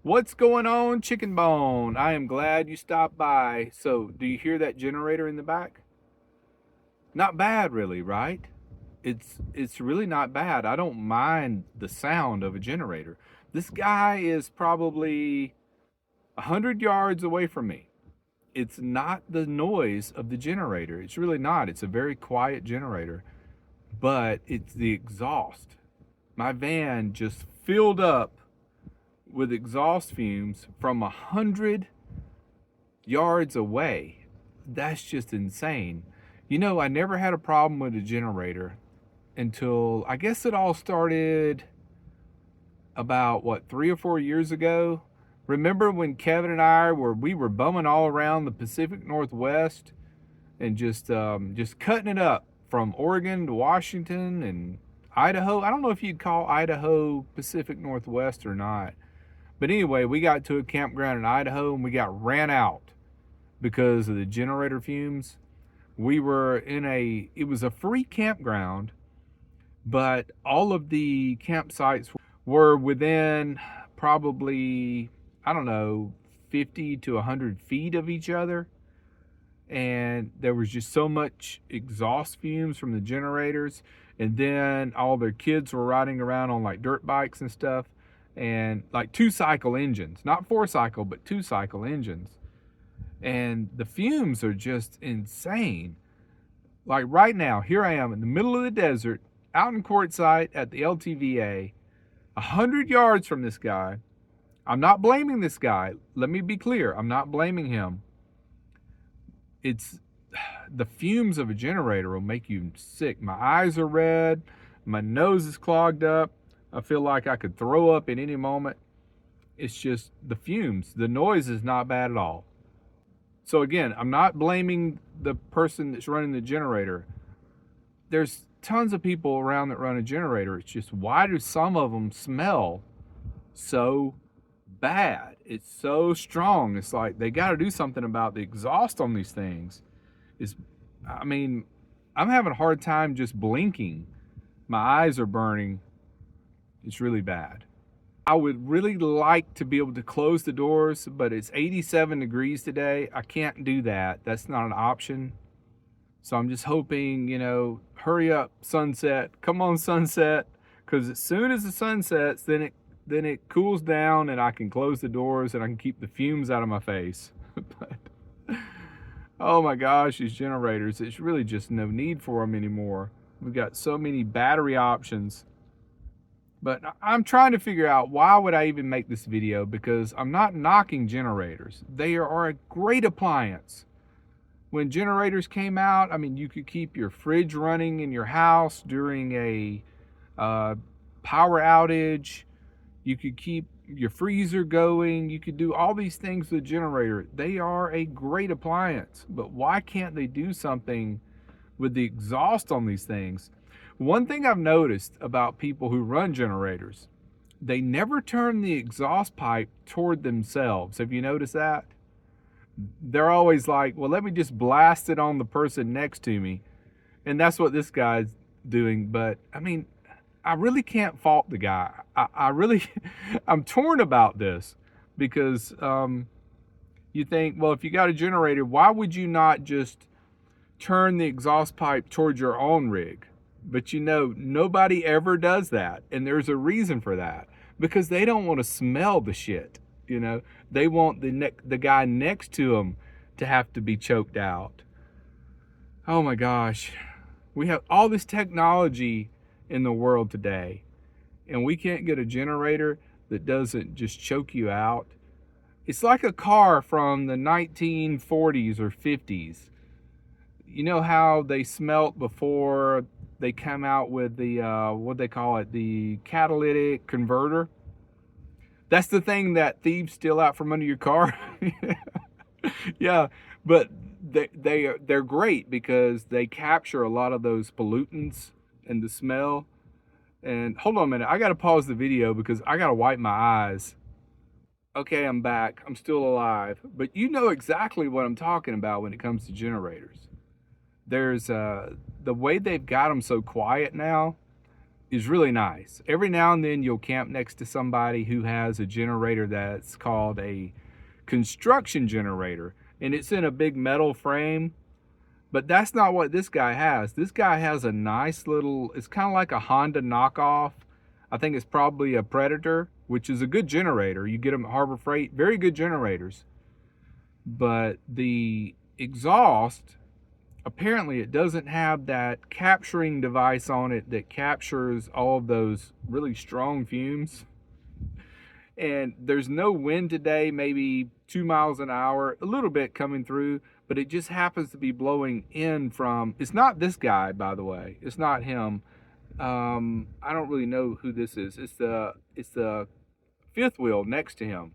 What's going on, Chicken Bone? I am glad you stopped by. So, do you hear that generator in the back? Not bad, really, right? It's really not bad. I don't mind the sound of a generator. This guy is probably 100 yards away from me. It's not the noise of the generator. It's really not. It's a very quiet generator, but it's the exhaust. My van just filled up with exhaust fumes from 100 yards away. That's just insane. You know, I never had a problem with a generator until I guess it all started about what 3 or 4 years ago. Remember when Kevin and I were bumming all around the Pacific Northwest and just cutting it up from Oregon to Washington and Idaho. I don't know if you'd call Idaho Pacific Northwest or not. But anyway, we got to a campground in Idaho and we got ran out because of the generator fumes. It was a free campground, but all of the campsites were within probably, I don't know, 50 to 100 feet of each other. And there was just so much exhaust fumes from the generators. And then all their kids were riding around on like dirt bikes and stuff, and like 2-cycle engines, not 4-cycle, but 2-cycle engines. And the fumes are just insane. Like right now, here I am in the middle of the desert, out in Quartzsite at the LTVA, 100 yards from this guy. I'm not blaming this guy. Let me be clear. I'm not blaming him. It's the fumes of a generator will make you sick. My eyes are red. My nose is clogged up. I feel like I could throw up at any moment. It's just the fumes. The noise is not bad at all. So again, I'm not blaming the person that's running the generator. There's tons of people around that run a generator. It's just, why do some of them smell so bad? It's so strong. It's like they got to do something about the exhaust on these things. I mean, I'm having a hard time just blinking. My eyes are burning. It's really bad. I would really like to be able to close the doors, but it's 87 degrees today. I can't do that. That's not an option. So I'm just hoping, hurry up, sunset. Come on, sunset. Because as soon as the sun sets, then it cools down and I can close the doors and I can keep the fumes out of my face. But, oh my gosh, these generators, there's really just no need for them anymore. We've got so many battery options. But I'm trying to figure out, why would I even make this video? Because I'm not knocking generators. They are a great appliance. When generators came out, I mean, you could keep your fridge running in your house during a power outage. You could keep your freezer going. You could do all these things with a generator. They are a great appliance. But why can't they do something with the exhaust on these things? One thing I've noticed about people who run generators, they never turn the exhaust pipe toward themselves. Have you noticed that? They're always like, well, let me just blast it on the person next to me. And that's what this guy's doing. But I mean, I really can't fault the guy. I'm torn about this because you think, well, if you got a generator, why would you not just turn the exhaust pipe towards your own rig? But nobody ever does that. And there's a reason for that. Because they don't want to smell the shit. They want the guy next to them to have to be choked out. Oh my gosh. We have all this technology in the world today. And we can't get a generator that doesn't just choke you out. It's like a car from the 1940s or 50s. You know how they smelt before they come out with the, what they call it, the catalytic converter? That's the thing that thieves steal out from under your car. Yeah, but they're great because they capture a lot of those pollutants and the smell. And hold on a minute, I gotta pause the video because I gotta wipe my eyes. Okay, I'm back. I'm still alive. But you know exactly what I'm talking about when it comes to generators. There's the way they've got them so quiet now is really nice. Every now and then you'll camp next to somebody who has a generator that's called a construction generator, and it's in a big metal frame, but that's not what this guy has. This guy has a nice little, it's kind of like a Honda knockoff. I think it's probably a Predator, which is a good generator. You get them at Harbor Freight, very good generators. But the exhaust, apparently it doesn't have that capturing device on it that captures all of those really strong fumes. And there's no wind today, maybe 2 miles an hour, a little bit coming through, but it just happens to be blowing in from, it's not this guy, by the way. It's not him. I don't really know who this is. It's the fifth wheel next to him.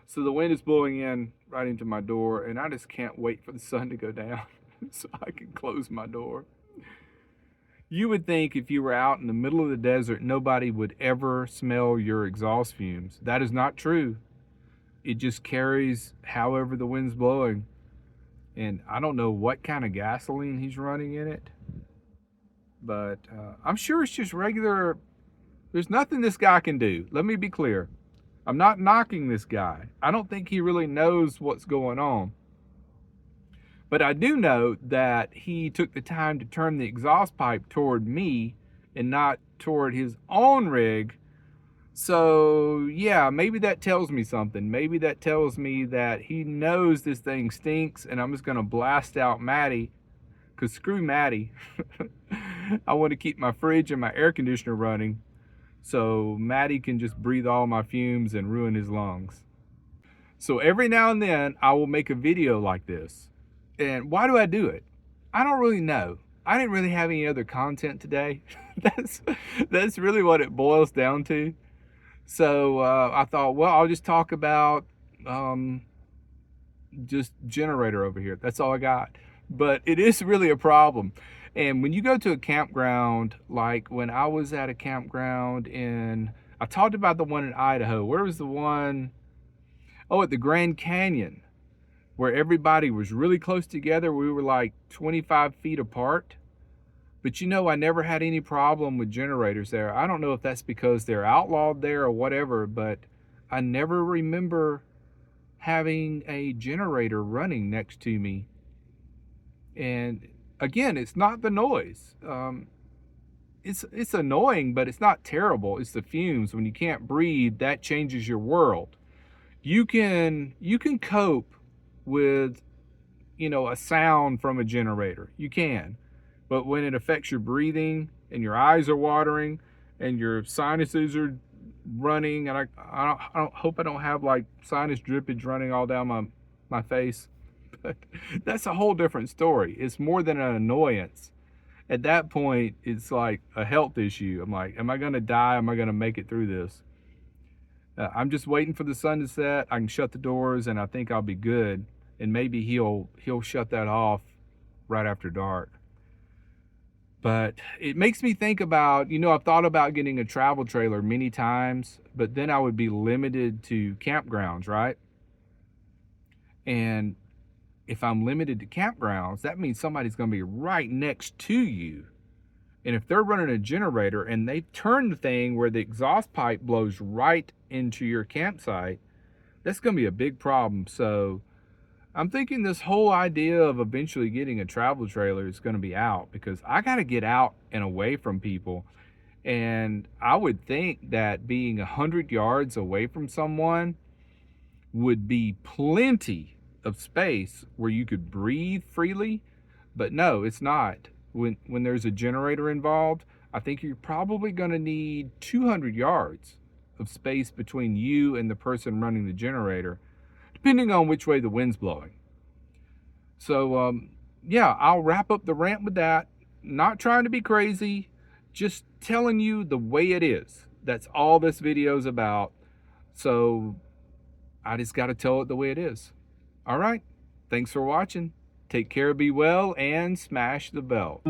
So the wind is blowing in right into my door, and I just can't wait for the sun to go down so I can close my door. You would think if you were out in the middle of the desert, nobody would ever smell your exhaust fumes. That is not true. It just carries however the wind's blowing. And I don't know what kind of gasoline he's running in it, but I'm sure it's just regular. There's nothing this guy can do. Let me be clear. I'm not knocking this guy. I don't think he really knows what's going on. But I do know that he took the time to turn the exhaust pipe toward me and not toward his own rig. So yeah, maybe that tells me something. Maybe that tells me that he knows this thing stinks, and I'm just gonna blast out Maddie, because screw Maddie. I want to keep my fridge and my air conditioner running, so Maddie can just breathe all my fumes and ruin his lungs. So every now and then I will make a video like this. And why do I do it? I don't really know. I didn't really have any other content today. That's really what it boils down to. So I thought, well, I'll just talk about just generator over here. That's all I got. But it is really a problem. And when you go to a campground, like when I was at a campground I talked about the one in Idaho. Where was the one? Oh, at the Grand Canyon, where everybody was really close together. We were like 25 feet apart. But you know, I never had any problem with generators there. I don't know if that's because they're outlawed there or whatever, but I never remember having a generator running next to me. And again, it's not the noise. It's annoying, but it's not terrible. It's the fumes. When you can't breathe, that changes your world. You can cope with, you know, a sound from a generator. You can. But when it affects your breathing and your eyes are watering and your sinuses are running, and I don't hope I don't have like sinus drippage running all down my face, but that's a whole different story. It's more than an annoyance. At that point, it's like a health issue. I'm like, am I going to die? Am I going to make it through this? I'm just waiting for the sun to set. I can shut the doors, and I think I'll be good. And maybe he'll shut that off right after dark. But it makes me think about, you know, I've thought about getting a travel trailer many times, but then I would be limited to campgrounds, right? And if I'm limited to campgrounds, that means somebody's going to be right next to you. And if they're running a generator and they turn the thing where the exhaust pipe blows right into your campsite, that's going to be a big problem. So I'm thinking this whole idea of eventually getting a travel trailer is going to be out, because I got to get out and away from people. And I would think that being 100 yards away from someone would be plenty of space where you could breathe freely. But no, it's not. When there's a generator involved, I think you're probably going to need 200 yards of space between you and the person running the generator, depending on which way the wind's blowing. So, yeah, I'll wrap up the rant with that. Not trying to be crazy, just telling you the way it is. That's all this video is about. So I just got to tell it the way it is. All right. Thanks for watching. Take care, be well, and smash the bell.